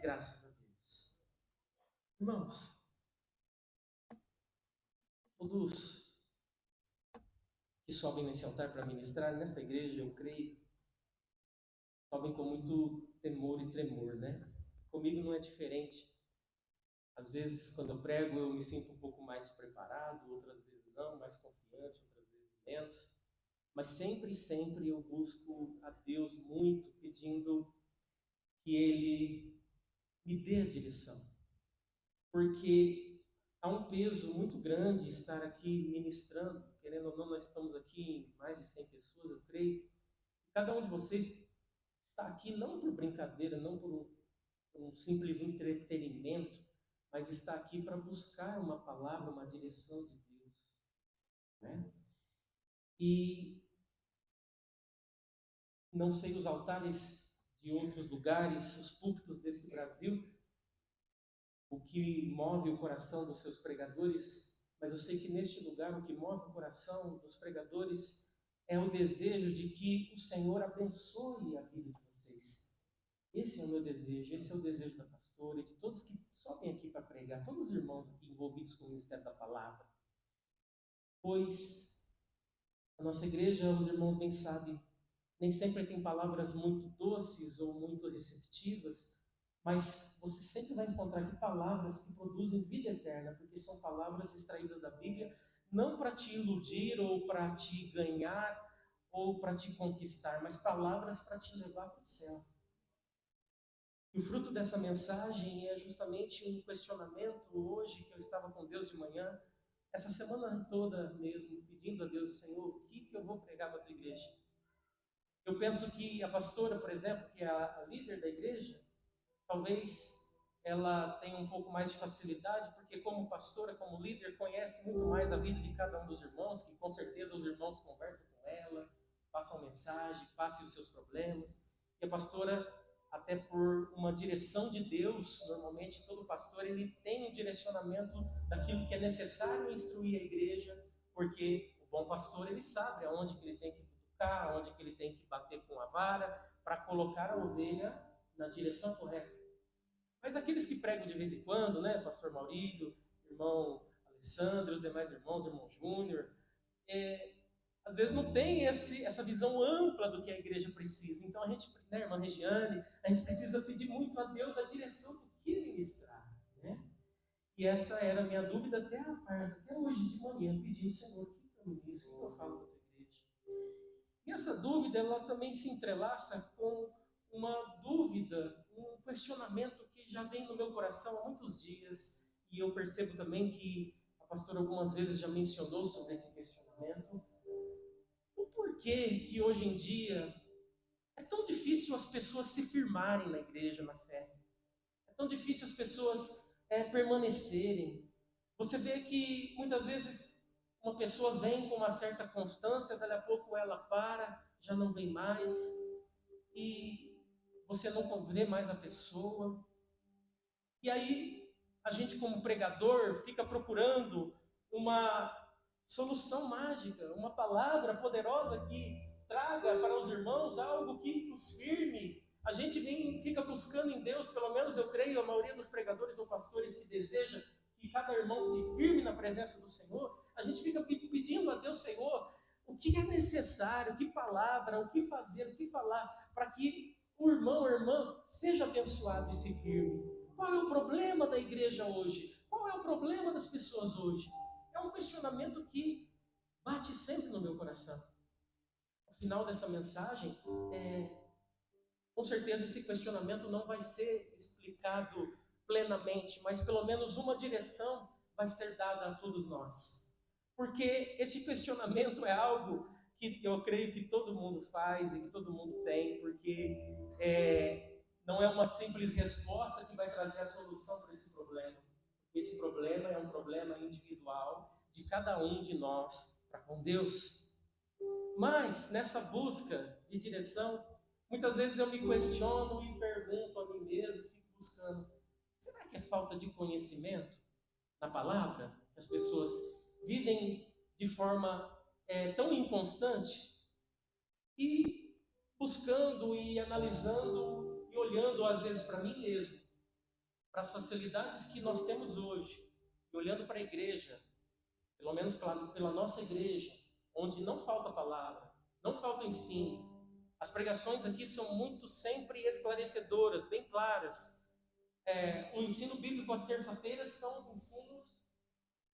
graças a Deus. Irmãos, todos que sobem nesse altar para ministrar, nessa igreja, eu creio, sobem com muito temor e tremor, né? Comigo não é diferente. Às vezes, quando eu prego, eu me sinto um pouco mais preparado, outras vezes não, mais confiante, outras vezes menos. Mas sempre, sempre eu busco a Deus muito, pedindo que Ele me dê a direção. Porque há um peso muito grande estar aqui ministrando. Querendo ou não, nós estamos aqui em mais de 100 pessoas, eu creio. Cada um de vocês está aqui não por brincadeira, não por um simples entretenimento, mas está aqui para buscar uma palavra, uma direção de Deus, né? E não sei os altares de outros lugares, os púlpitos desse Brasil, o que move o coração dos seus pregadores, mas eu sei que neste lugar o que move o coração dos pregadores é o desejo de que o Senhor abençoe a vida de vocês. Esse é o meu desejo, esse é o desejo da pastora e de todos que sobem aqui para pregar, todos os irmãos aqui envolvidos com o ministério da palavra. Pois a nossa igreja, os irmãos bem sabem, nem sempre tem palavras muito doces ou muito receptivas, mas você sempre vai encontrar aqui palavras que produzem vida eterna, porque são palavras extraídas da Bíblia, não para te iludir ou para te ganhar ou para te conquistar, mas palavras para te levar para o céu. E o fruto dessa mensagem é justamente um questionamento hoje que eu estava com Deus de manhã, essa semana toda mesmo, pedindo a Deus, Senhor, o que eu vou pregar para a tua igreja? Eu penso que a pastora, por exemplo, que é a líder da igreja, talvez ela tenha um pouco mais de facilidade, porque como pastora, como líder, conhece muito mais a vida de cada um dos irmãos, que com certeza os irmãos conversam com ela, passam mensagem, passam os seus problemas. E a pastora, até por uma direção de Deus, normalmente todo pastor ele tem um direcionamento daquilo que é necessário instruir a igreja, porque o bom pastor ele sabe aonde que ele tem que cutucar, aonde que ele tem que bater com a vara, para colocar a ovelha na direção correta. Mas aqueles que pregam de vez em quando, né, pastor Maurílio, irmão Alessandro, os demais irmãos, irmão Júnior, às vezes não tem essa visão ampla do que a igreja precisa. Então a gente, né, irmã Regiane, a gente precisa pedir muito a Deus a direção do que ministrar, né? E essa era a minha dúvida até hoje de manhã, pedindo, Senhor, o que eu ministro, o que eu falo para a tua igreja? E essa dúvida, ela também se entrelaça com uma dúvida, um questionamento que já vem no meu coração há muitos dias, e eu percebo também que a pastora algumas vezes já mencionou sobre esse questionamento. O porquê que hoje em dia é tão difícil as pessoas se firmarem na igreja, na fé? É tão difícil as pessoas permanecerem. Você vê que muitas vezes uma pessoa vem com uma certa constância, daqui a pouco ela para, já não vem mais, e você não vê mais a pessoa. E aí a gente como pregador fica procurando uma solução mágica, uma palavra poderosa que traga para os irmãos algo que os firme. A gente fica buscando em Deus, pelo menos eu creio, a maioria dos pregadores ou pastores que deseja que cada irmão se firme na presença do Senhor, a gente fica pedindo a Deus, Senhor, o que é necessário, que palavra, o que fazer, o que falar, para que o irmão ou a irmã seja abençoado e se firme. Qual é o problema da igreja hoje? Qual é o problema das pessoas hoje? É um questionamento que bate sempre no meu coração. No final dessa mensagem, com certeza esse questionamento não vai ser explicado plenamente, mas pelo menos uma direção vai ser dada a todos nós. Porque esse questionamento é algo que eu creio que todo mundo faz e que todo mundo tem, porque não é uma simples resposta que vai trazer a solução para esse problema. Esse problema é um problema individual de cada um de nós para com Deus. Mas, nessa busca de direção, muitas vezes eu me questiono e pergunto a mim mesmo, fico buscando, será que é falta de conhecimento na palavra? Que as pessoas vivem de forma tão inconstante? E buscando e analisando e olhando às vezes para mim mesmo, para as facilidades que nós temos hoje, e olhando para a igreja, pelo menos pela nossa igreja, onde não falta palavra, não falta ensino. As pregações aqui são muito sempre esclarecedoras, bem claras. O ensino bíblico às terças-feiras são ensinos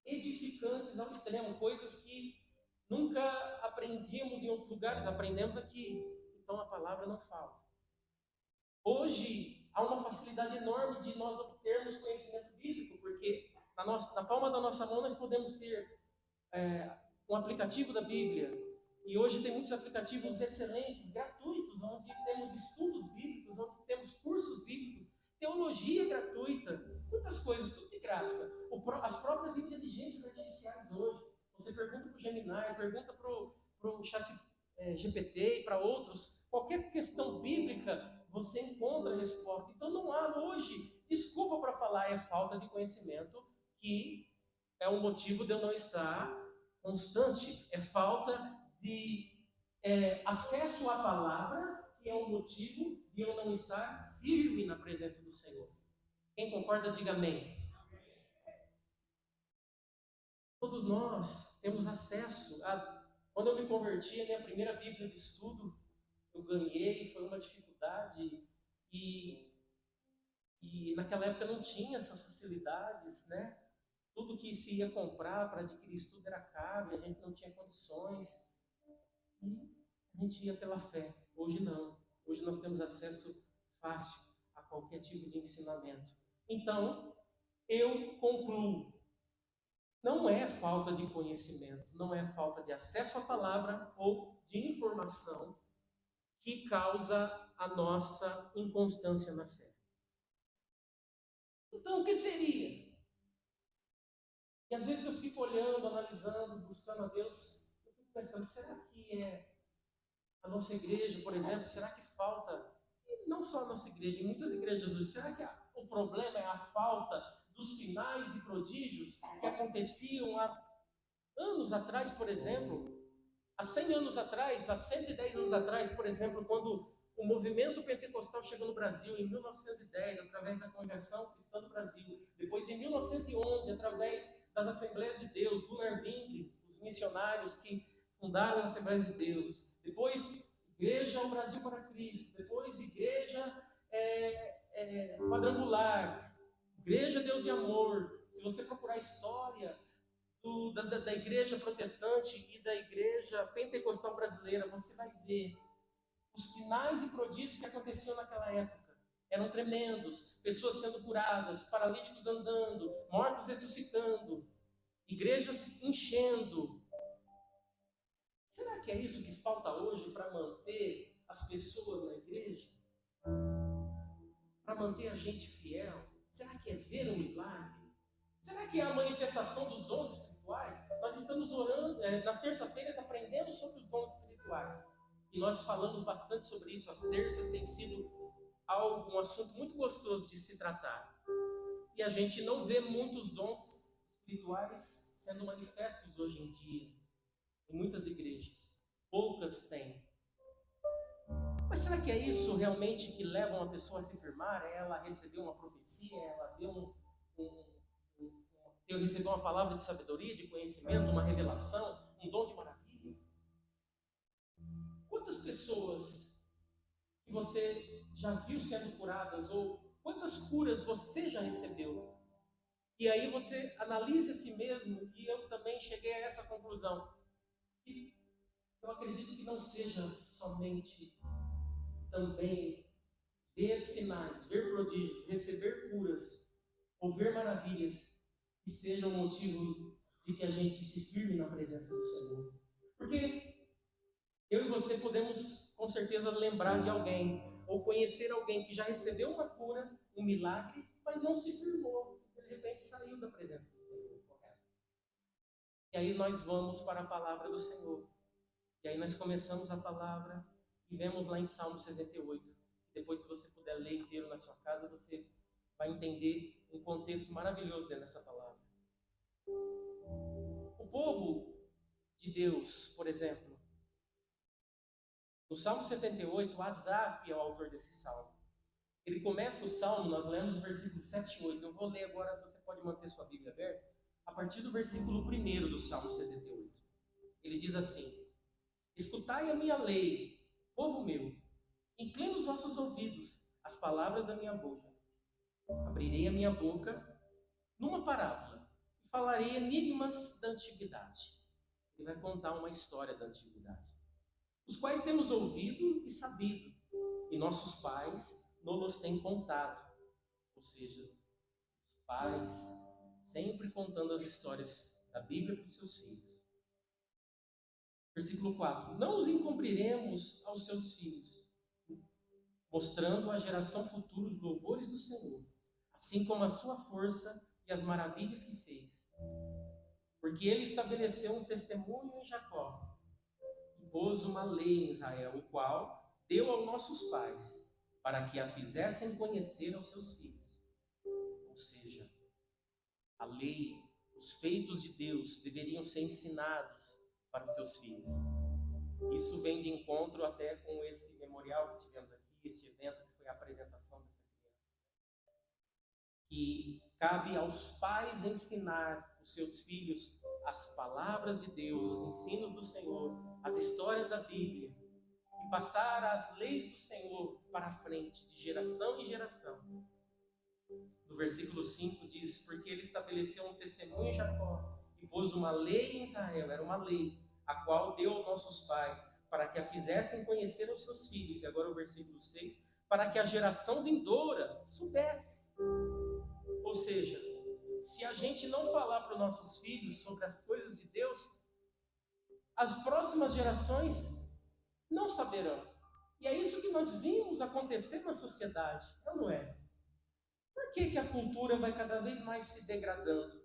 edificantes ao extremo, coisas que nunca aprendíamos em outros lugares, aprendemos aqui. Então a palavra não falta. Hoje há uma facilidade enorme de nós obtermos conhecimento bíblico, porque na palma da nossa mão nós podemos ter um aplicativo da Bíblia. E hoje tem muitos aplicativos excelentes, gratuitos, onde temos estudos bíblicos, onde temos cursos bíblicos, teologia gratuita, muitas coisas, tudo de graça. As próprias inteligências artificiais hoje. Você pergunta para o Gemini, pergunta para o chat GPT e para outros, qualquer questão bíblica, você encontra a resposta. Então não há hoje desculpa para falar, é falta de conhecimento, que é um motivo de eu não estar constante, é falta de acesso à palavra, que é o motivo de eu não estar firme na presença do Senhor. Quem concorda, diga amém. Todos nós temos acesso a... Quando eu me converti, a minha primeira Bíblia de estudo, eu ganhei, foi uma dificuldade, e naquela época não tinha essas facilidades, né? Tudo que se ia comprar para adquirir estudo era caro, e a gente não tinha condições. E a gente ia pela fé. Hoje não. Hoje nós temos acesso fácil a qualquer tipo de ensinamento. Então, eu concluo. Não é falta de conhecimento, não é falta de acesso à palavra ou de informação que causa a nossa inconstância na fé. Então, o que seria? E às vezes eu fico olhando, analisando, buscando a Deus, eu fico pensando, será que a nossa igreja, por exemplo, será que falta, e não só a nossa igreja, em muitas igrejas hoje, será que o problema é a falta dos sinais e prodígios que aconteciam há anos atrás, por exemplo, há 100 anos atrás, há 110 anos atrás, por exemplo, quando o movimento pentecostal chegou no Brasil em 1910, através da Convenção Cristã do Brasil. Depois, em 1911, através das Assembleias de Deus, Gunnar Wingre, os missionários que fundaram as Assembleias de Deus. Depois, Igreja ao Brasil para Cristo. Depois, Igreja Quadrangular. Igreja Deus e Amor. Se você procurar a história da igreja protestante e da igreja pentecostal brasileira, você vai ver os sinais e prodígios que aconteciam naquela época. Eram tremendos, pessoas sendo curadas, paralíticos andando, mortos ressuscitando, igrejas enchendo. Será que é isso que falta hoje para manter as pessoas na igreja? Para manter a gente fiel? Será que é ver um milagre? Será que é a manifestação dos dons espirituais? Nós estamos orando, nas terças-feiras, aprendendo sobre os dons espirituais. E nós falamos bastante sobre isso. As terças têm sido um assunto muito gostoso de se tratar. E a gente não vê muitos dons espirituais sendo manifestos hoje em dia, em muitas igrejas. Poucas têm. Mas será que é isso realmente que leva uma pessoa a se firmar? É ela receber uma profecia, ela ver eu recebi uma palavra de sabedoria, de conhecimento, uma revelação, um dom de maravilha? Quantas pessoas que você já viu sendo curadas, ou quantas curas você já recebeu? E aí você analisa a si mesmo, e eu também cheguei a essa conclusão, que eu acredito que não seja somente também ver sinais, ver prodígios, receber curas, ou ver maravilhas, que sejam motivo de que a gente se firme na presença do Senhor. Porque eu e você podemos, com certeza, lembrar de alguém, ou conhecer alguém que já recebeu uma cura, um milagre, mas não se firmou, de repente saiu da presença do Senhor, correto? E aí nós vamos para a palavra do Senhor. E aí nós começamos a palavra e vemos lá em Salmo 68. Depois, se você puder ler inteiro na sua casa, você vai entender um contexto maravilhoso dentro dessa palavra. O povo de Deus, por exemplo, no Salmo 78, Asaf é o autor desse salmo. Ele começa o Salmo, nós lemos o versículo 7 e 8. Eu vou ler agora, você pode manter sua Bíblia aberta. A partir do versículo 1 do Salmo 78. Ele diz assim: escutai a minha lei, povo meu, inclina os vossos ouvidos às palavras da minha boca. Abrirei a minha boca numa parábola e falarei enigmas da antiguidade. Ele vai contar uma história da antiguidade, os quais temos ouvido e sabido, e nossos pais nos têm contado. Ou seja, os pais sempre contando as histórias da Bíblia para os seus filhos. Versículo 4: não os encobriremos aos seus filhos, mostrando à geração futura os louvores do Senhor, assim como a sua força e as maravilhas que fez. Porque ele estabeleceu um testemunho em Jacó, e pôs uma lei em Israel, o qual deu aos nossos pais, para que a fizessem conhecer aos seus filhos. Ou seja, a lei, os feitos de Deus deveriam ser ensinados para os seus filhos. Isso vem de encontro até com esse memorial que tivemos aqui, esse evento que foi a apresentação dessa criança. Que cabe aos pais ensinar os seus filhos as palavras de Deus, os ensinos do Senhor, as histórias da Bíblia, e passar as leis do Senhor para frente, de geração em geração. No versículo 5 diz: porque ele estabeleceu um testemunho em Jacó e pôs uma lei em Israel, era uma lei, a qual deu aos nossos pais, para que a fizessem conhecer aos seus filhos. E agora o versículo 6, para que a geração vindoura soubesse. Ou seja, se a gente não falar para os nossos filhos sobre as coisas de Deus, as próximas gerações não saberão. E é isso que nós vimos acontecer na sociedade, não é? Por que a cultura vai cada vez mais se degradando?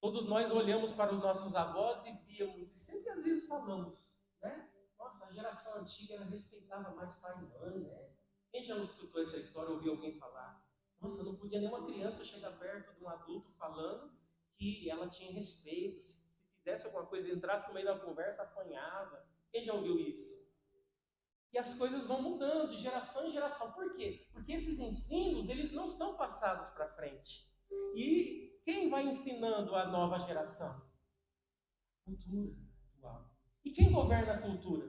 Todos nós olhamos para os nossos avós e víamos, e sempre às vezes falamos, né? Nossa, a geração antiga ela respeitava mais pai e mãe, né? Quem já escutou essa história, ouviu alguém falar? Nossa, não podia nenhuma criança chegar perto de um adulto falando que ela tinha respeito. Se fizesse alguma coisa, entrasse no meio da conversa, apanhava. Quem já ouviu isso? E as coisas vão mudando de geração em geração. Por quê? Porque esses ensinos, eles não são passados para frente. E quem vai ensinando a nova geração? Cultura atual. E quem governa a cultura?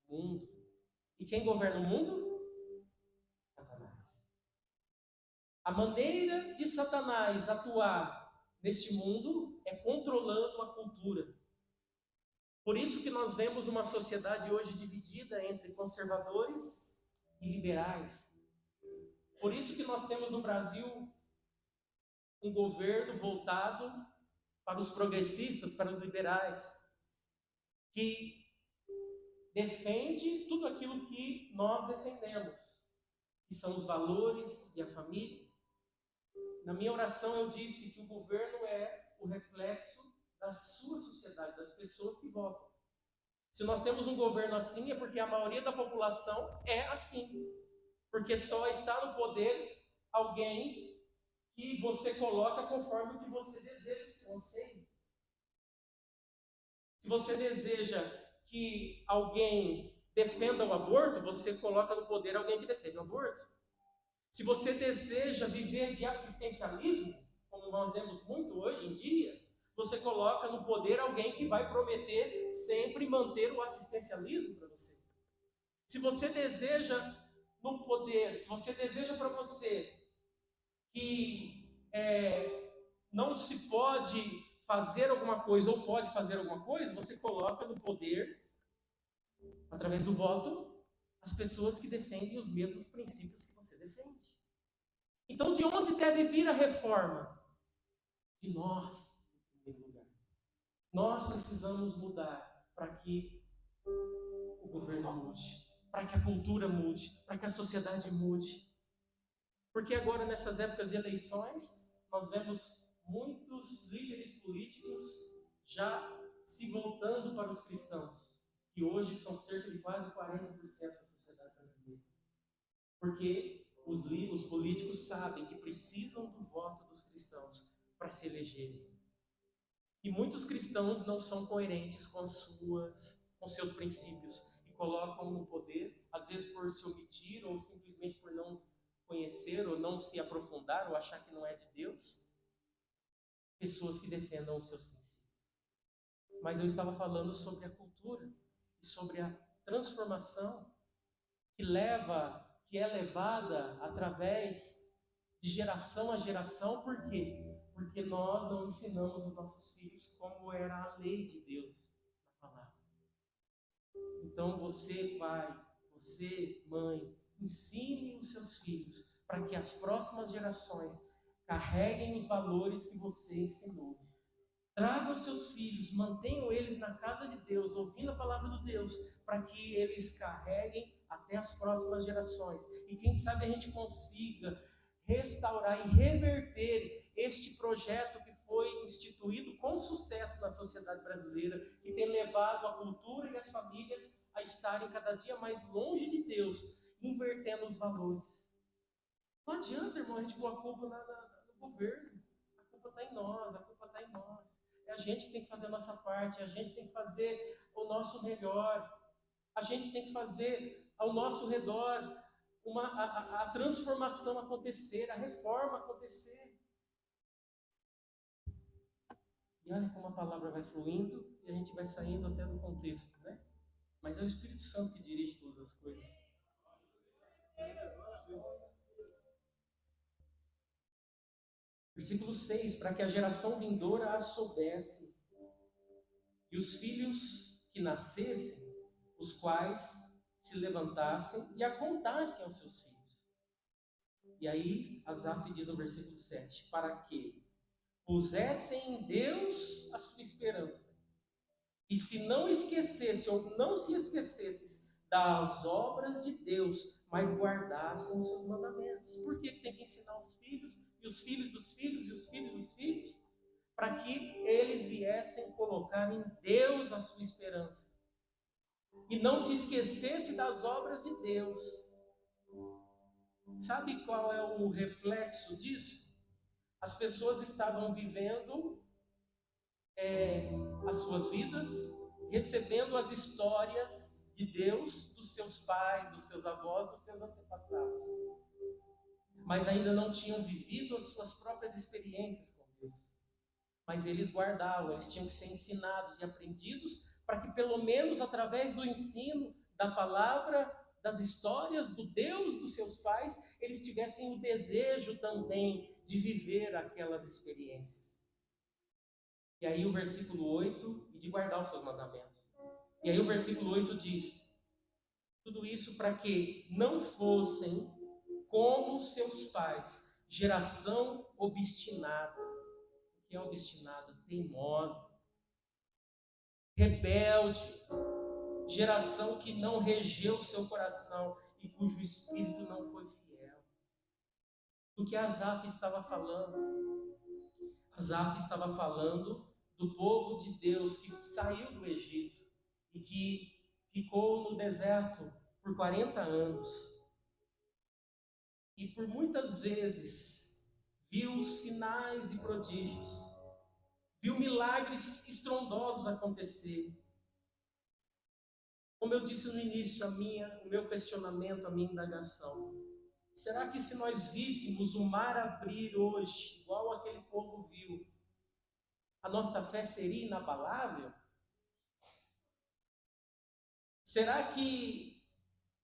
O mundo. E quem governa o mundo? Satanás. A maneira de Satanás atuar neste mundo é controlando a cultura. Por isso que nós vemos uma sociedade hoje dividida entre conservadores e liberais. Por isso que nós temos no Brasil um governo voltado para os progressistas, para os liberais, que defende tudo aquilo que nós defendemos, que são os valores e a família. Na minha oração eu disse que o governo é o reflexo da sua sociedade, das pessoas que votam. Se nós temos um governo assim, é porque a maioria da população é assim. Porque só está no poder alguém que você coloca conforme o que você deseja, o seu anseio. Se você deseja que alguém defenda o aborto, você coloca no poder alguém que defende o aborto. Se você deseja viver de assistencialismo, como nós vemos muito hoje em dia, você coloca no poder alguém que vai prometer sempre manter o assistencialismo para você. Se você deseja no poder, se você deseja para você que não se pode fazer alguma coisa ou pode fazer alguma coisa, você coloca no poder, através do voto, as pessoas que defendem os mesmos princípios que você defende. Então, de onde deve vir a reforma? De nós, em primeiro lugar. Nós precisamos mudar para que o governo mude, para que a cultura mude, para que a sociedade mude. Porque agora, nessas épocas de eleições, nós vemos muitos líderes políticos já se voltando para os cristãos, que hoje são cerca de quase 40% da sociedade brasileira. Porque os políticos sabem que precisam do voto dos cristãos para se elegerem. E muitos cristãos não são coerentes com seus princípios e colocam no poder às vezes por se omitir ou simplesmente por não conhecer ou não se aprofundar ou achar que não é de Deus, pessoas que defendam os seus princípios. Mas eu estava falando sobre a cultura e sobre a transformação que é levada através de geração a geração. Por quê? Porque nós não ensinamos os nossos filhos como era a lei de Deus na palavra. Então você, pai, você, mãe, ensine os seus filhos para que as próximas gerações carreguem os valores que você ensinou. Traga os seus filhos, mantenham eles na casa de Deus, ouvindo a palavra de Deus, para que eles carreguem até as próximas gerações. E quem sabe a gente consiga restaurar e reverter este projeto que foi instituído com sucesso na sociedade brasileira, que tem levado a cultura e as famílias a estarem cada dia mais longe de Deus, invertendo os valores. Não adianta, irmão, a gente pôr a culpa no governo. A culpa está em nós, a culpa está em nós. É a gente que tem que fazer a nossa parte, a gente tem que fazer o nosso melhor, a gente tem que fazer ao nosso redor a transformação acontecer, a reforma acontecer. E olha como a palavra vai fluindo e a gente vai saindo até do contexto, né? Mas é o Espírito Santo que dirige todas as coisas. Versículo 6, para que a geração vindoura a soubesse, e os filhos que nascessem, os quais se levantassem e a contassem aos seus filhos. E aí, Asaf diz no versículo 7, para que pusessem em Deus a sua esperança, e se não esquecesse ou não se esquecesse das obras de Deus, mas guardassem os seus mandamentos. Por que tem que ensinar os filhos, e os filhos dos filhos, e os filhos dos filhos? Para que eles viessem colocar em Deus a sua esperança. E não se esquecesse das obras de Deus. Sabe qual é o reflexo disso? As pessoas estavam vivendo as suas vidas, recebendo as histórias de Deus, dos seus pais, dos seus avós, dos seus antepassados. Mas ainda não tinham vivido as suas próprias experiências com Deus. Mas eles guardavam, eles tinham que ser ensinados e aprendidos para que pelo menos através do ensino da palavra, das histórias do Deus dos seus pais, eles tivessem o desejo também de viver aquelas experiências. E aí o versículo 8, e de guardar os seus mandamentos. E aí o versículo 8 diz, tudo isso para que não fossem como seus pais, geração obstinada. O que é obstinada? Teimosa, rebelde, geração que não regeu o seu coração e cujo espírito não foi fiel. Do que Asaf estava falando? Asaf estava falando do povo de Deus que saiu do Egito e que ficou no deserto por 40 anos. E por muitas vezes viu sinais e prodígios, viu milagres estrondosos acontecer. Como eu disse no início, o meu questionamento, a minha indagação. Será que se nós víssemos o mar abrir hoje, igual aquele povo viu, a nossa fé seria inabalável? Será que,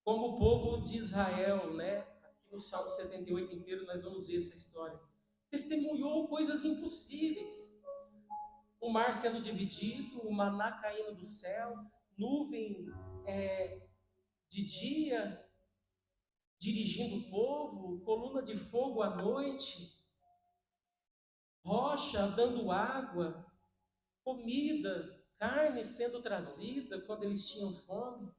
como o povo de Israel, né, aqui no Salmo 78 inteiro nós vamos ver essa história, testemunhou coisas impossíveis. O mar sendo dividido, o maná caindo do céu, nuvem de dia dirigindo o povo, coluna de fogo à noite, rocha dando água, comida, carne sendo trazida quando eles tinham fome.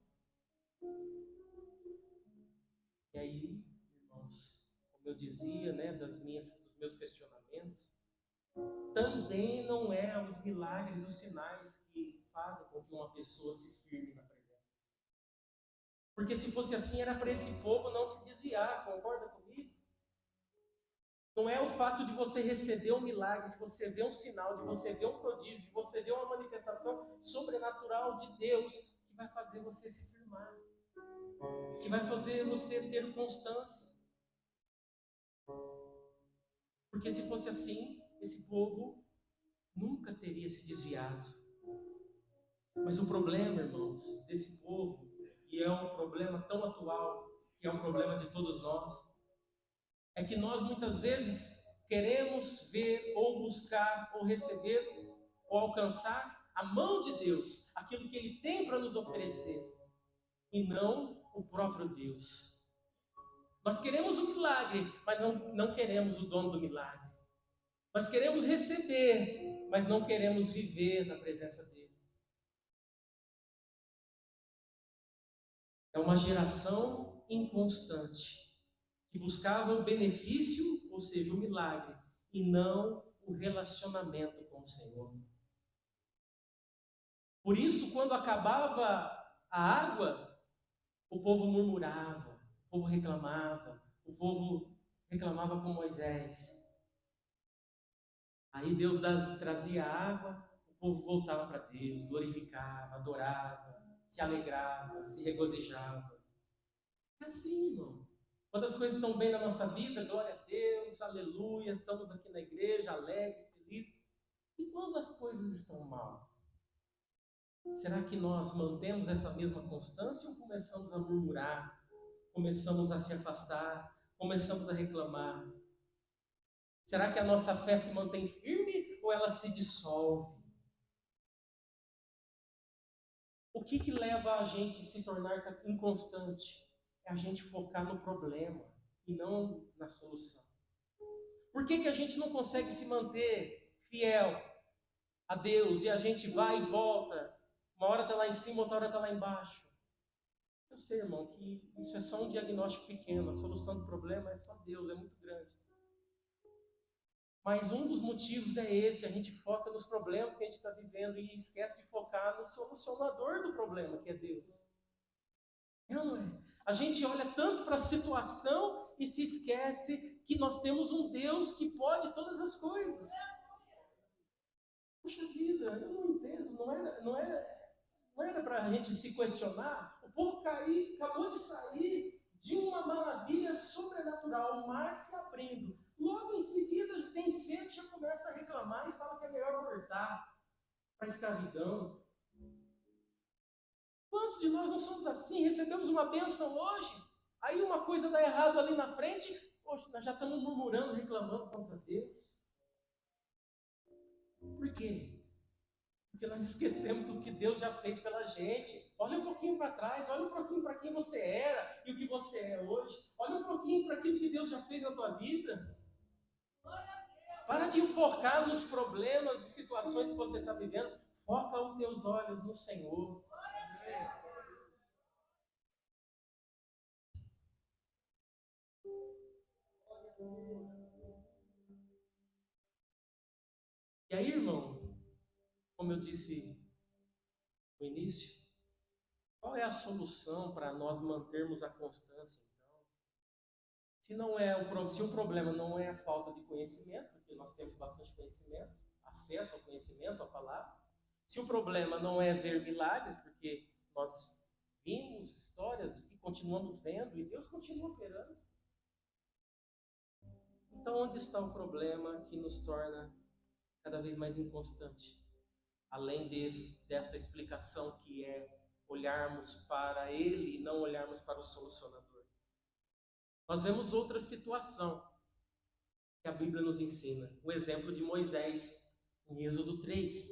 E aí, irmãos, como eu dizia, né, dos meus questionamentos, também não é os milagres, os sinais que fazem com que uma pessoa se firme na presença. Porque se fosse assim, era para esse povo não se desviar, concorda comigo? Não é o fato de você receber um milagre, de você ver um sinal, de você ver um prodígio, de você ver uma manifestação sobrenatural de Deus que vai fazer você se firmar. que vai fazer você ter constância. Porque se fosse assim, esse povo nunca teria se desviado. Mas o problema, irmãos, desse povo, e é um problema tão atual, que é um problema de todos nós, é que nós muitas vezes queremos ver ou buscar ou receber ou alcançar a mão de Deus, aquilo que Ele tem para nos oferecer, e não o próprio Deus. Nós queremos o milagre, mas não queremos o dono do milagre. Nós queremos receber, mas não queremos viver na presença dele. É uma geração inconstante, que buscava o benefício, ou seja, o milagre, e não o relacionamento com o Senhor. Por isso, quando acabava a água, o povo murmurava, o povo reclamava com Moisés. Aí Deus trazia água, o povo voltava para Deus, glorificava, adorava, se alegrava, se regozijava. É assim, irmão. Quando as coisas estão bem na nossa vida, glória a Deus, aleluia, estamos aqui na igreja, alegres, felizes. E quando as coisas estão mal? Será que nós mantemos essa mesma constância ou começamos a murmurar, começamos a se afastar, começamos a reclamar? Será que a nossa fé se mantém firme ou ela se dissolve? O que leva a gente a se tornar inconstante? É a gente focar no problema e não na solução. Por que a gente não consegue se manter fiel a Deus e a gente vai e volta? Uma hora está lá em cima, outra hora está lá embaixo. Eu sei, irmão, que isso é só um diagnóstico pequeno. A solução do problema é só Deus, é muito grande. Mas um dos motivos é esse: a gente foca nos problemas que a gente está vivendo e esquece de focar no solucionador do problema, que é Deus. Não é? A gente olha tanto para a situação e se esquece que nós temos um Deus que pode todas as coisas. Puxa vida, eu não entendo, não era para a gente se questionar. O povo acabou de sair de uma maravilha sobrenatural, o mar se abrindo. Logo em seguida, tem sede, já começa a reclamar e fala que é melhor voltar para a escravidão. Quantos de nós não somos assim? Recebemos uma bênção hoje, aí uma coisa dá errado ali na frente, poxa, nós já estamos murmurando, reclamando contra Deus. Por quê? Porque nós esquecemos do que Deus já fez pela gente. Olha um pouquinho para trás, olha um pouquinho para quem você era e o que você é hoje. Olha um pouquinho para aquilo que Deus já fez na tua vida. Para de focar nos problemas e situações que você está vivendo. Foca os teus olhos no Senhor. E aí, irmão, como eu disse no início, qual é a solução para nós mantermos a constância, então? Se o problema não é a falta de conhecimento, porque nós temos bastante conhecimento, acesso ao conhecimento, à palavra. Se o problema não é ver milagres, porque nós vimos histórias e continuamos vendo, e Deus continua operando. Então, onde está o problema que nos torna cada vez mais inconstante? Além desta explicação que é olharmos para Ele e não olharmos para o solucionador. Nós vemos outra situação que a Bíblia nos ensina. O exemplo de Moisés, em Êxodo 3.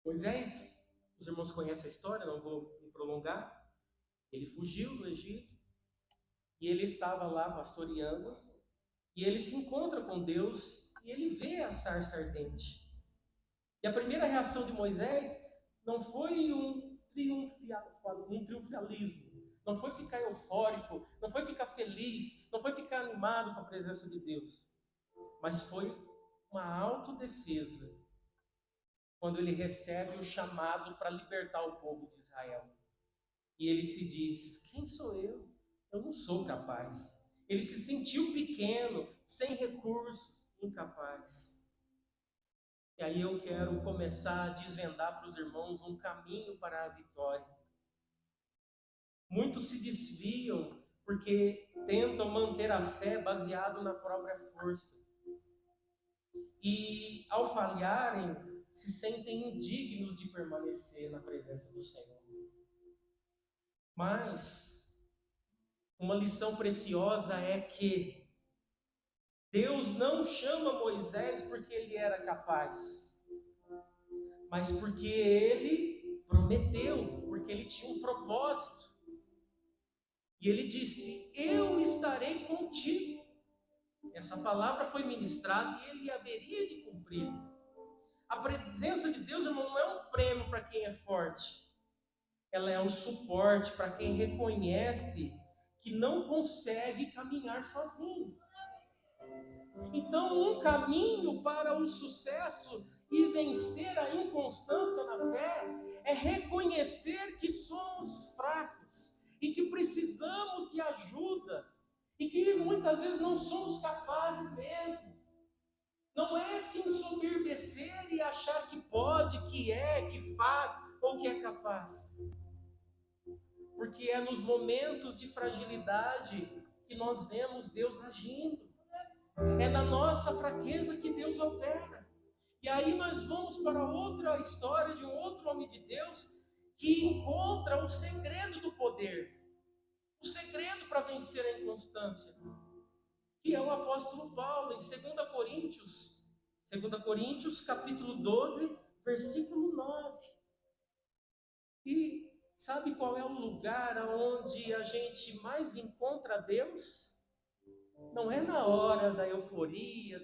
Moisés, os irmãos conhecem a história, não vou me prolongar. Ele fugiu do Egito e ele estava lá pastoreando e ele se encontra com Deus e ele vê a sarça ardente. E a primeira reação de Moisés não foi um triunfalismo, não foi ficar eufórico, não foi ficar feliz, não foi ficar animado com a presença de Deus, mas foi uma autodefesa, quando ele recebe o chamado para libertar o povo de Israel. E ele se diz: quem sou eu? Eu não sou capaz. Ele se sentiu pequeno, sem recursos, incapaz. E aí eu quero começar a desvendar para os irmãos um caminho para a vitória. Muitos se desviam porque tentam manter a fé baseado na própria força. E, ao falharem, se sentem indignos de permanecer na presença do Senhor. Mas uma lição preciosa é que Deus não chama Moisés porque ele era capaz, mas porque ele prometeu, porque ele tinha um propósito. E ele disse: eu estarei contigo. Essa palavra foi ministrada e ele haveria de cumprir. A presença de Deus, irmão, não é um prêmio para quem é forte. Ela é um suporte para quem reconhece que não consegue caminhar sozinho. Então, um caminho para o sucesso e vencer a inconstância na fé é reconhecer que somos fracos e que precisamos de ajuda e que muitas vezes não somos capazes mesmo. Não é se ensoberbecer e achar que pode, que faz ou que é capaz. Porque é nos momentos de fragilidade que nós vemos Deus agindo. É na nossa fraqueza que Deus opera. E aí nós vamos para outra história de um outro homem de Deus que encontra o segredo do poder. O segredo para vencer a inconstância. Que é o apóstolo Paulo, em 2 Coríntios capítulo 12, versículo 9. E sabe qual é o lugar onde a gente mais encontra Deus? Não é na hora da euforia,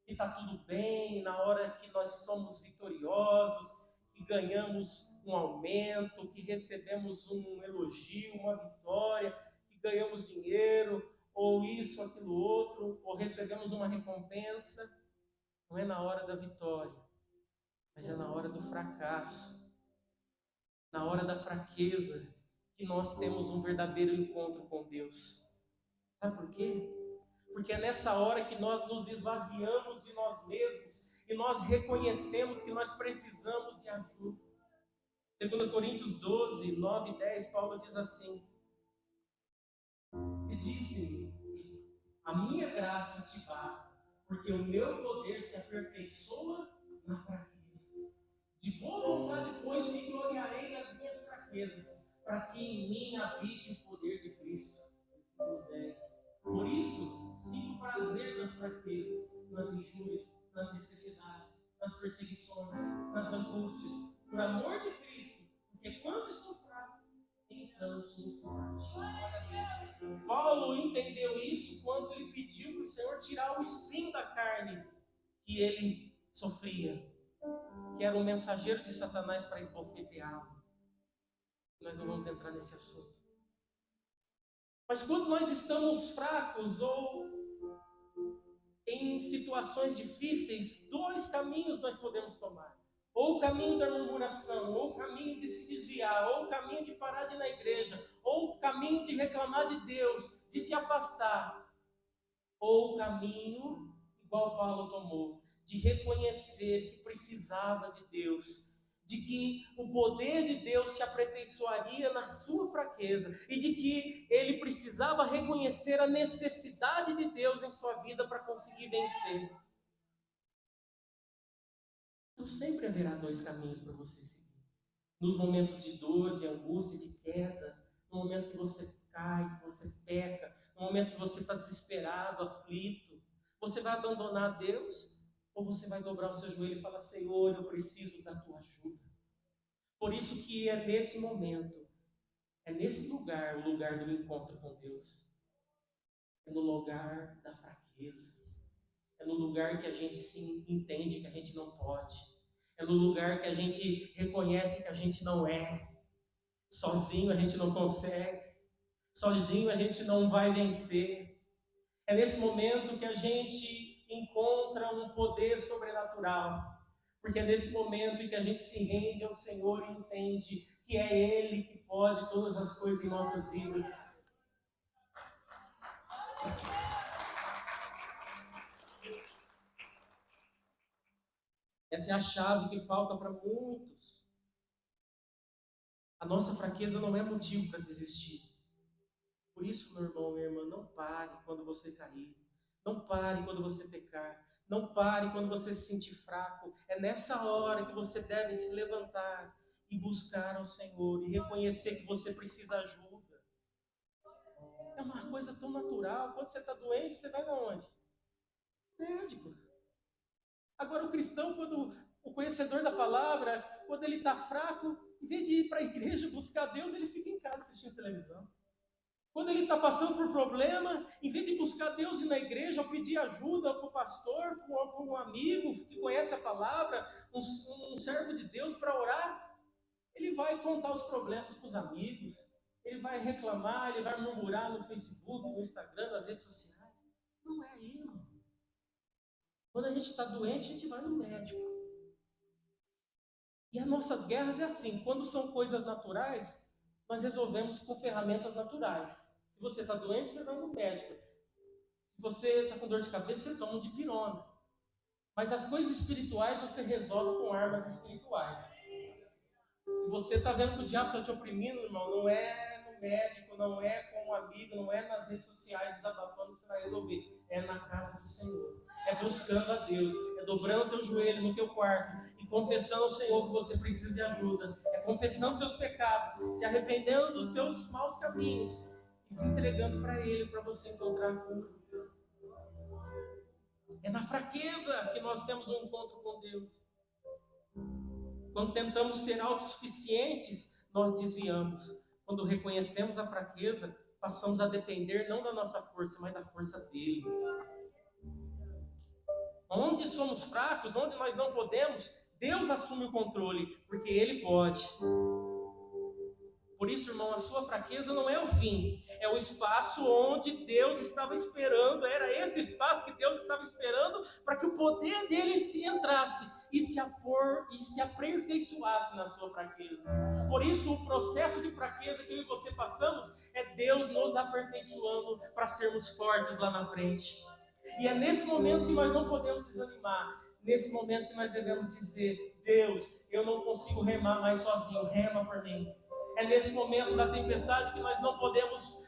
que está tudo bem, na hora que nós somos vitoriosos, que ganhamos um aumento, que recebemos um elogio, uma vitória, que ganhamos dinheiro, ou isso, aquilo, outro, ou recebemos uma recompensa. Não é na hora da vitória, mas é na hora do fracasso, na hora da fraqueza, que nós temos um verdadeiro encontro com Deus. Sabe por quê? Porque é nessa hora que nós nos esvaziamos de nós mesmos e nós reconhecemos que nós precisamos de ajuda. 2 Coríntios 12, 9 e 10, Paulo diz assim: e disse-me, a minha graça te basta, porque o meu poder se aperfeiçoa na fraqueza. De boa vontade, pois, me gloriarei nas minhas fraquezas, para que em mim habite o poder de Cristo. Versículo 10. Por isso, sinto prazer nas fraquezas, nas injúrias, nas necessidades, nas perseguições, nas angústias, por amor de Cristo, porque quando estou fraco, então sou forte. Paulo entendeu isso quando ele pediu para o Senhor tirar o espinho da carne que ele sofria, que era um mensageiro de Satanás para esbofeteá-lo. Nós não vamos entrar nesse assunto. Mas quando nós estamos fracos ou em situações difíceis, dois caminhos nós podemos tomar. Ou o caminho da murmuração, ou o caminho de se desviar, ou o caminho de parar de ir na igreja, ou o caminho de reclamar de Deus, de se afastar. Ou o caminho, igual Paulo tomou, de reconhecer que precisava de Deus, de que o poder de Deus se aperfeiçoaria na sua fraqueza e de que ele precisava reconhecer a necessidade de Deus em sua vida para conseguir vencer. Então sempre haverá dois caminhos para você seguir. Nos momentos de dor, de angústia, de queda, no momento que você cai, que você peca, no momento que você está desesperado, aflito, você vai abandonar Deus ou você vai dobrar o seu joelho e falar: Senhor, eu preciso da tua ajuda. Por isso que é nesse momento, é nesse lugar, o lugar do encontro com Deus. É no lugar da fraqueza. É no lugar que a gente se entende que a gente não pode. É no lugar que a gente reconhece que a gente não é. Sozinho a gente não consegue. Sozinho a gente não vai vencer. É nesse momento que a gente encontra um poder sobrenatural. Porque é nesse momento em que a gente se rende ao Senhor e entende que é Ele que pode todas as coisas em nossas vidas. Essa é a chave que falta para muitos. A nossa fraqueza não é motivo para desistir. isso, meu irmão, minha irmã, não pare quando você cair. Não pare quando você pecar. Não pare quando você se sentir fraco. É nessa hora que você deve se levantar e buscar ao Senhor e reconhecer que você precisa de ajuda. É uma coisa tão natural. Quando você está doente, você vai aonde? Médico. Agora, o cristão, quando o conhecedor da palavra, quando ele está fraco, em vez de ir para a igreja buscar Deus, ele fica em casa assistindo televisão. Quando ele está passando por problema, em vez de buscar Deus e ir na igreja, ou pedir ajuda para o pastor, para um amigo que conhece a palavra, um servo de Deus para orar, ele vai contar os problemas para os amigos, ele vai reclamar, ele vai murmurar no Facebook, no Instagram, nas redes sociais. Não é aí, irmão. Quando a gente está doente, a gente vai no médico. E as nossas guerras é assim, quando são coisas naturais, nós resolvemos com ferramentas naturais. Se você está doente, você vai no médico. Se você está com dor de cabeça, você toma um dipirona. Mas as coisas espirituais você resolve com armas espirituais. Se você está vendo que o diabo está te oprimindo, irmão, não é no médico, não é com um amigo, não é nas redes sociais desabafando que você vai resolver. É na casa do Senhor. É buscando a Deus. É dobrando o teu joelho no teu quarto e confessando ao Senhor que você precisa de ajuda. É confessando seus pecados, se arrependendo dos seus maus caminhos e se entregando para Ele, para você encontrar a cura. É na fraqueza que nós temos um encontro com Deus. Quando tentamos ser autossuficientes, nós desviamos. Quando reconhecemos a fraqueza, passamos a depender não da nossa força, mas da força dele. Onde somos fracos, onde nós não podemos, Deus assume o controle, porque Ele pode. Por isso, irmão, a sua fraqueza não é o fim, é o espaço onde Deus estava esperando, era esse espaço que Deus estava esperando para que o poder dele se entrasse e se aperfeiçoasse na sua fraqueza. Por isso, o processo de fraqueza que eu e você passamos é Deus nos aperfeiçoando para sermos fortes lá na frente. E é nesse momento que nós não podemos desanimar, nesse momento que nós devemos dizer: Deus, eu não consigo remar mais sozinho, rema por mim. É nesse momento da tempestade que nós não podemos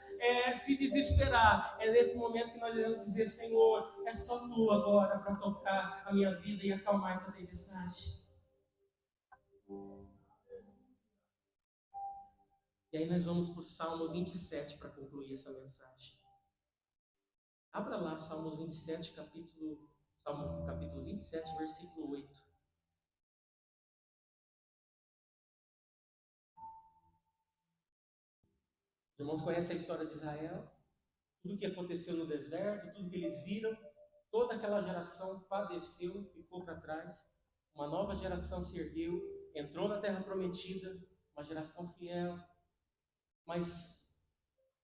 se desesperar. É nesse momento que nós devemos dizer: Senhor, é só Tu agora para tocar a minha vida e acalmar essa tempestade. E aí nós vamos para o Salmo 27 para concluir essa mensagem. Abra lá, Salmo 27, capítulo 27, versículo 8. Os irmãos conhecem a história de Israel, tudo o que aconteceu no deserto, tudo que eles viram, toda aquela geração padeceu, ficou para trás, uma nova geração se ergueu, entrou na terra prometida, uma geração fiel, mas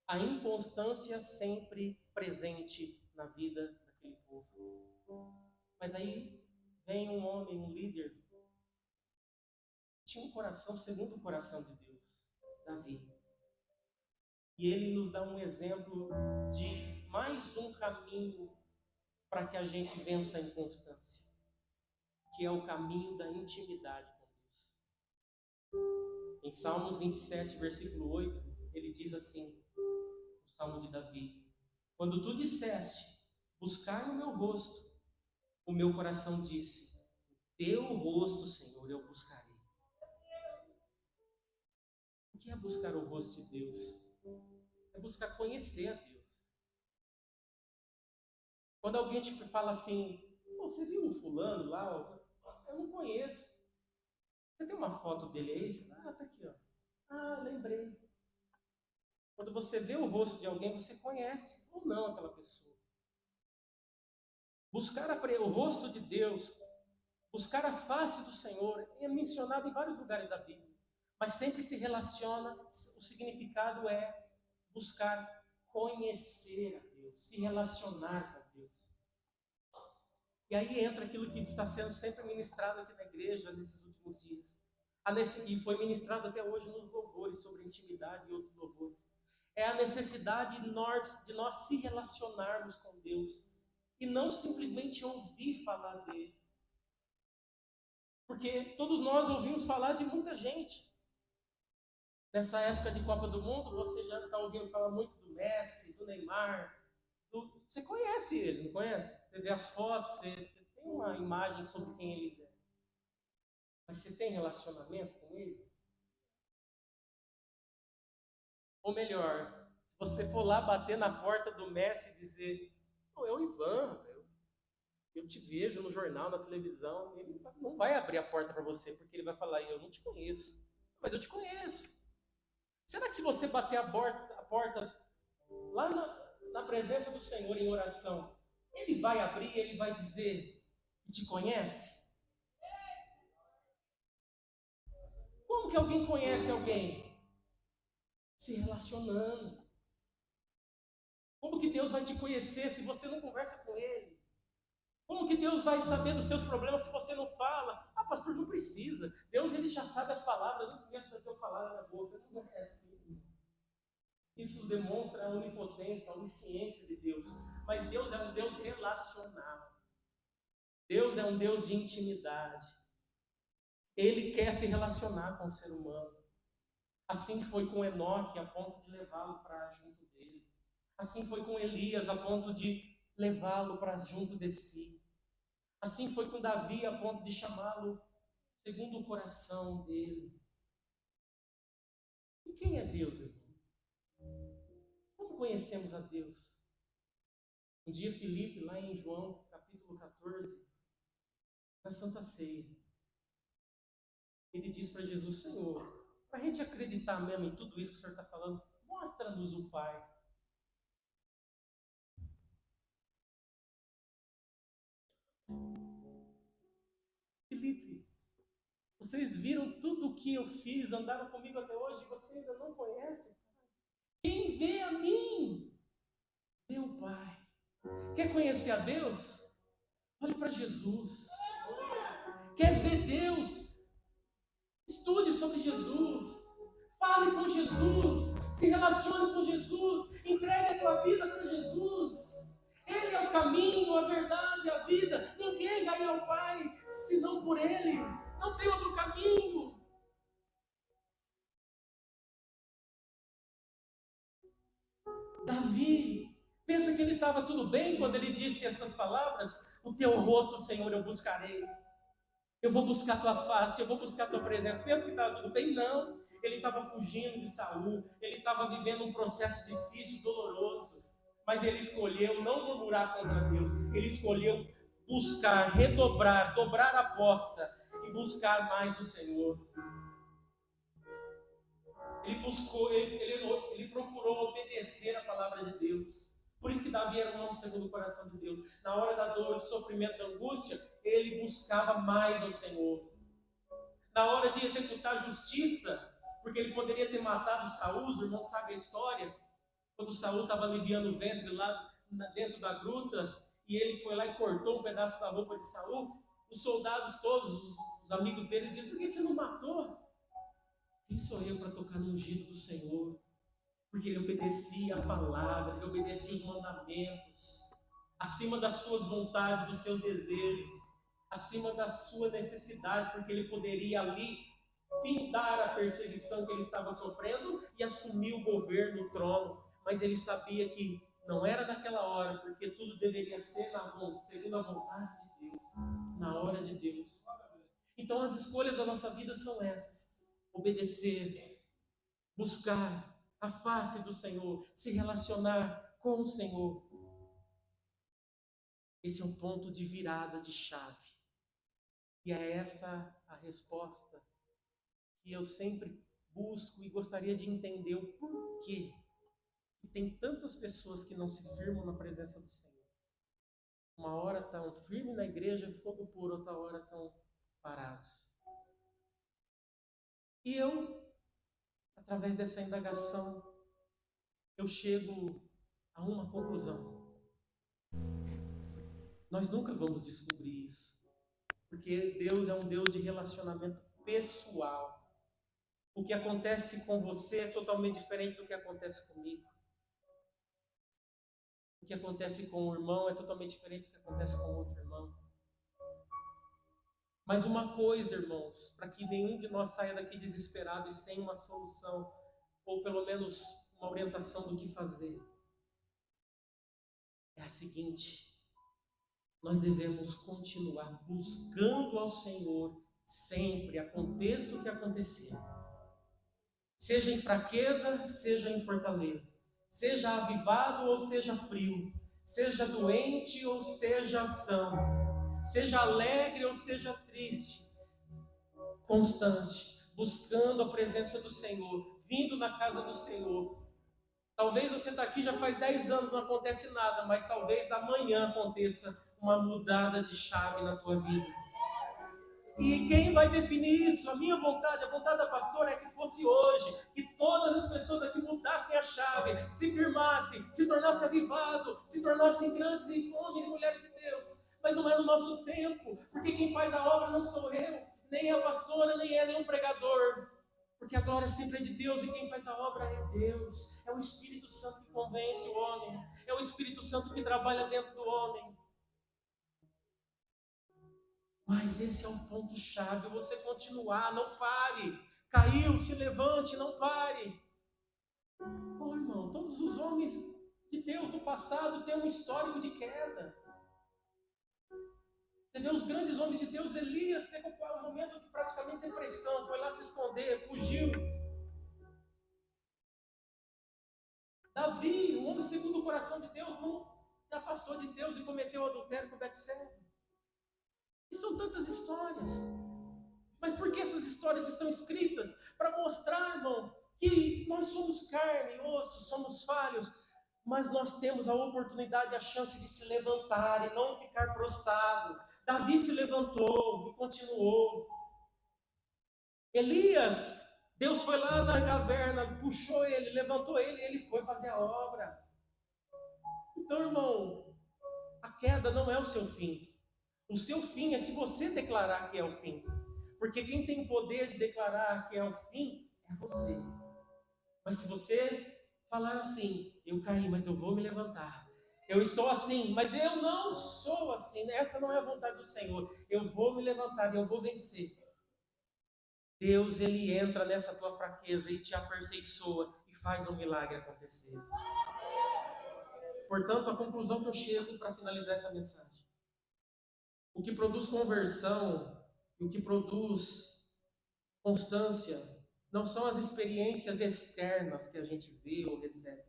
a inconstância sempre presente na vida daquele povo. Mas aí vem um homem, um líder, que tinha um coração segundo o coração de Deus, Davi. E ele nos dá um exemplo de mais um caminho para que a gente vença a inconstância, que é o caminho da intimidade com Deus. Em Salmos 27, versículo 8, ele diz assim, o Salmo de Davi: quando tu disseste, buscai o meu rosto, o meu coração disse, teu rosto, Senhor, eu buscarei. O que é buscar o rosto de Deus? É buscar conhecer a Deus. Quando alguém te fala assim: você viu um fulano lá? Eu não conheço. Você tem uma foto dele aí? Ah, tá aqui, ó. Ah, lembrei. Quando você vê o rosto de alguém, você conhece ou não aquela pessoa. Buscar o rosto de Deus, buscar a face do Senhor, é mencionado em vários lugares da Bíblia, mas sempre se relaciona, o significado é buscar conhecer a Deus, se relacionar com Deus. E aí entra aquilo que está sendo sempre ministrado aqui na igreja nesses últimos dias. E foi ministrado até hoje nos louvores, sobre intimidade e outros louvores. É a necessidade de nós se relacionarmos com Deus e não simplesmente ouvir falar dele. Porque todos nós ouvimos falar de muita gente. Nessa época de Copa do Mundo, você já está ouvindo falar muito do Messi, do Neymar. Você conhece ele, não conhece? Você vê as fotos, você tem uma imagem sobre quem eles é. Mas você tem relacionamento com ele? Ou melhor, se você for lá bater na porta do Messi e dizer: "Pô, é o Ivan, eu te vejo no jornal, na televisão", ele não vai abrir a porta para você, porque ele vai falar: "Eu não te conheço". Mas eu te conheço. Será que se você bater a porta lá na presença do Senhor em oração, ele vai abrir, ele vai dizer que te conhece? Como que alguém conhece alguém? Se relacionando. Como que Deus vai te conhecer se você não conversa com Ele? Como que Deus vai saber dos teus problemas se você não fala? Ah, pastor, não precisa. Deus, ele já sabe as palavras antes mesmo de eu falar na boca. Não é assim. Isso demonstra a onipotência, a onisciência de Deus. Mas Deus é um Deus relacional. Deus é um Deus de intimidade. Ele quer se relacionar com o ser humano. Assim foi com Enoque, a ponto de levá-lo para junto dele. Assim foi com Elias, a ponto de levá-lo para junto de si. Assim foi com Davi, a ponto de chamá-lo segundo o coração dele. E quem é Deus, irmão? Como conhecemos a Deus? Um dia, Filipe, lá em João, capítulo 14, na Santa Ceia, ele diz para Jesus: Senhor, para a gente acreditar mesmo em tudo isso que o Senhor está falando, mostra-nos o Pai. Filipe, vocês viram tudo o que eu fiz, andaram comigo até hoje, e você ainda não conhece? Quem vê a mim, vê o Pai. Quer conhecer a Deus? Olhe para Jesus. Quer ver Deus? Estude sobre Jesus. Fale com Jesus. Se relacione com Jesus. Entregue a tua vida para Jesus. Ele é o caminho, a verdade, a vida. Ninguém vai ao Pai senão por Ele. Não tem outro caminho. Davi, pensa que ele estava tudo bem quando ele disse essas palavras? O teu rosto, Senhor, eu buscarei. Eu vou buscar tua face, eu vou buscar tua presença. Pensa que estava tudo bem? Não. Ele estava fugindo de Saul, ele estava vivendo um processo difícil, doloroso. Mas ele escolheu não murmurar contra Deus, ele escolheu buscar, redobrar, dobrar a aposta e buscar mais o Senhor. Ele buscou, ele procurou obedecer a palavra de Deus. Por isso que Davi era um homem segundo o coração de Deus. Na hora da dor, do sofrimento, da angústia, ele buscava mais ao Senhor. Na hora de executar a justiça, porque ele poderia ter matado Saul, os irmãos sabem a história, quando Saul estava aliviando o ventre lá dentro da gruta, e ele foi lá e cortou um pedaço da roupa de Saul, os soldados todos, os amigos dele, dizem: por que você não matou? Quem sou eu para tocar no ungido do Senhor? Porque ele obedecia a palavra, ele obedecia os mandamentos, acima das suas vontades, dos seus desejos, acima da sua necessidade, porque ele poderia ali findar a perseguição que ele estava sofrendo e assumir o governo, o trono. Mas ele sabia que não era naquela hora, porque tudo deveria ser segundo a vontade de Deus, na hora de Deus. Então as escolhas da nossa vida são essas: obedecer, buscar a face do Senhor, se relacionar com o Senhor. Esse é um ponto de virada de chave. E é essa a resposta que eu sempre busco e gostaria de entender o porquê que tem tantas pessoas que não se firmam na presença do Senhor. Uma hora estão firmes na igreja, fogo por, outra hora estão parados. E eu, através dessa indagação, eu chego a uma conclusão. Nós nunca vamos descobrir isso, porque Deus é um Deus de relacionamento pessoal. O que acontece com você é totalmente diferente do que acontece comigo. O que acontece com o irmão é totalmente diferente do que acontece com o outro irmão. Mas uma coisa, irmãos, para que nenhum de nós saia daqui desesperado e sem uma solução, ou pelo menos uma orientação do que fazer, é a seguinte: nós devemos continuar buscando ao Senhor sempre, aconteça o que acontecer. Seja em fraqueza, seja em fortaleza. Seja avivado ou seja frio. Seja doente ou seja são. Seja alegre ou seja triste. Constante, buscando a presença do Senhor, vindo na casa do Senhor. Talvez você está aqui já faz 10 anos, não acontece nada, mas talvez amanhã aconteça uma mudada de chave na tua vida. E quem vai definir isso? A minha vontade, a vontade da pastora é que fosse hoje, que todas as pessoas aqui mudassem a chave, se firmassem, se tornassem avivados, se tornassem grandes homens e mulheres de Deus. Mas não é no nosso tempo, porque quem faz a obra não sou eu, nem a pastora, nem é nenhum pregador. Porque a glória sempre é de Deus e quem faz a obra é Deus. É o Espírito Santo que convence o homem, é o Espírito Santo que trabalha dentro do homem. Mas esse é um ponto-chave, você continuar, não pare. Caiu, se levante, não pare. Pô, irmão, todos os homens de Deus do passado têm um histórico de queda. Você vê os grandes homens de Deus, Elias teve um momento de praticamente depressão, foi lá se esconder, fugiu. Davi, um homem segundo o coração de Deus, não se afastou de Deus e cometeu adultério com Betseba. E são tantas histórias. Mas por que essas histórias estão escritas? Para mostrar, irmão, que nós somos carne, osso, somos falhos, mas nós temos a oportunidade, a chance de se levantar e não ficar prostrado. Davi se levantou e continuou. Elias, Deus foi lá na caverna, puxou ele, levantou ele e ele foi fazer a obra. Então, irmão, a queda não é o seu fim. O seu fim é se você declarar que é o fim. Porque quem tem poder de declarar que é o fim é você. Mas se você falar assim, eu caí, mas eu vou me levantar. Eu estou assim, mas eu não sou assim. Essa não é a vontade do Senhor. Eu vou me levantar e eu vou vencer. Deus, Ele entra nessa tua fraqueza e te aperfeiçoa e faz um milagre acontecer. Portanto, a conclusão que eu chego para finalizar essa mensagem. O que produz conversão e o que produz constância não são as experiências externas que a gente vê ou recebe,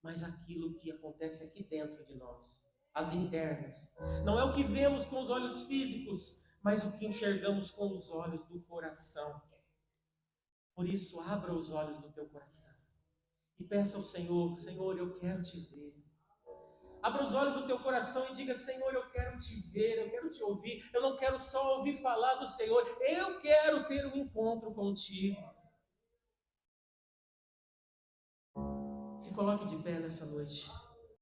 mas aquilo que acontece aqui dentro de nós, as internas. Não é o que vemos com os olhos físicos, mas o que enxergamos com os olhos do coração. Por isso, abra os olhos do teu coração e peça ao Senhor: Senhor, eu quero te ver. Abra os olhos do teu coração e diga: Senhor, eu quero te ver, eu quero te ouvir. Eu não quero só ouvir falar do Senhor, eu quero ter um encontro contigo. Se coloque de pé nessa noite.